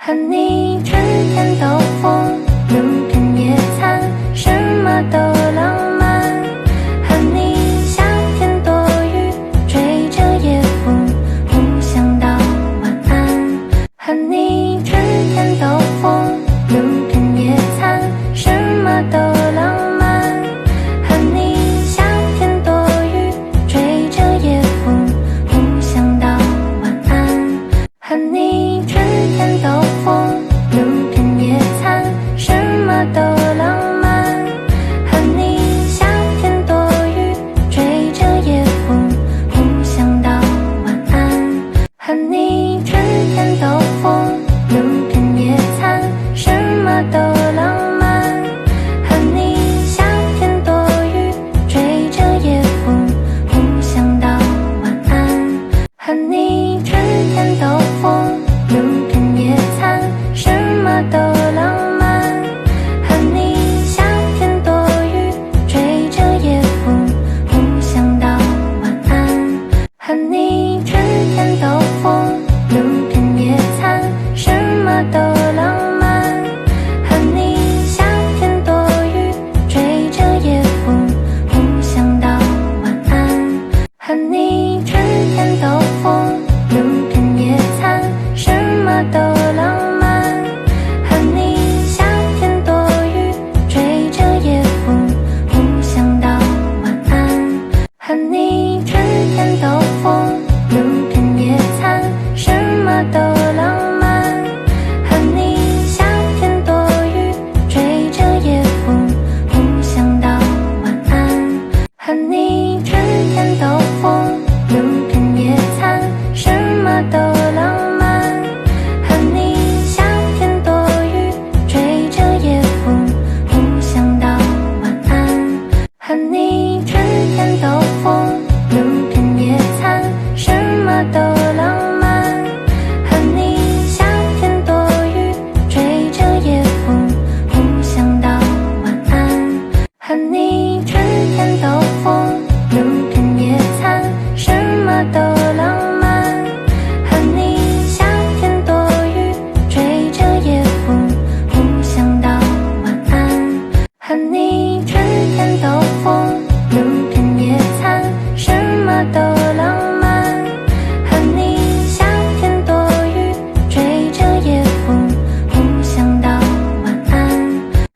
和你春天兜风，露天野餐，什么都浪漫。和你夏天躲雨，追着夜风，互相道晚安。和你春天兜风，露天野餐，什么都浪漫。和你夏天躲雨，追着夜风，互相道晚安。和你春天兜风，露天野餐，什么都浪漫。和你夏天躲雨，追着夜风，互相道晚安。和你春天兜风，露天野餐，什么都浪漫。和你夏天躲雨，追着夜风，互相道晚安。和你春天兜风，露天野餐，什么都浪漫。和你夏天躲雨，追着夜风，互相道晚安。和你春天兜风，露天野餐，什么都浪漫。和你夏天躲雨，追着夜风，互相道晚安。和你春天兜风，露天野餐，什么都浪漫。和你夏天躲雨，追着夜风，互相道晚安。和你春天兜风，露天野餐，什么都浪漫。和你夏天躲雨，追着夜风，互相道晚安。和你春天兜风，露天野餐，什么都浪漫。和你夏天躲雨，追着夜风，互相道晚安。和你春天兜风，露天野餐，什么都浪漫。和你夏天躲雨，追着夜风，互相道晚安。和你春天兜风，露天野餐，什么都浪漫。和你夏天躲雨，追着夜风，互相道晚安。和你春天兜风，露天野餐，什么都浪漫。和你夏天躲雨，追着夜风，互相道晚安。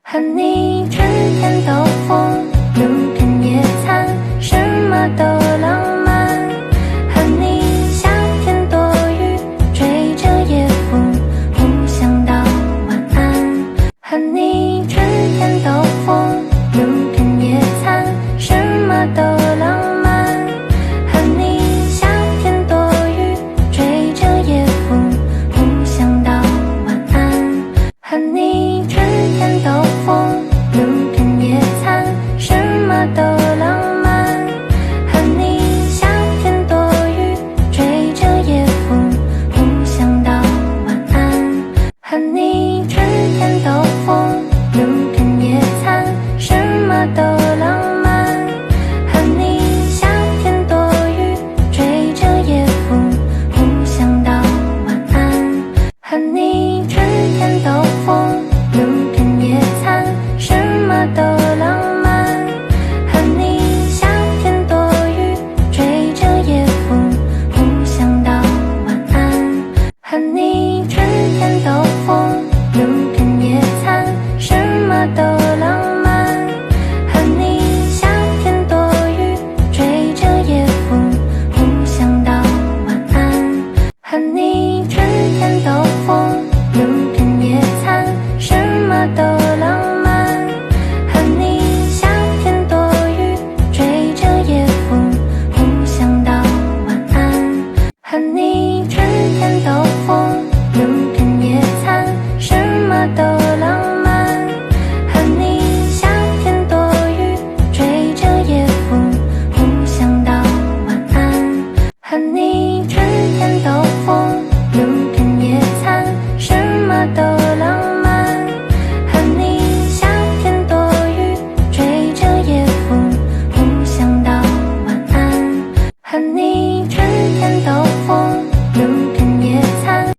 和你春天兜风，露天野餐，什么都浪漫。和你夏天躲雨，追着夜风，互相道晚安。和你春天兜风，露天野餐，什么都浪漫。和你夏天躲雨，追着夜风，互相道晚安。和你春天兜风，露天野餐，什么都浪漫。和你夏天躲雨，追着夜风，互相道晚安。和你春天兜风，露天野餐，什么都浪漫。和你夏天躲雨，追着夜风，互相道晚安。和你春天兜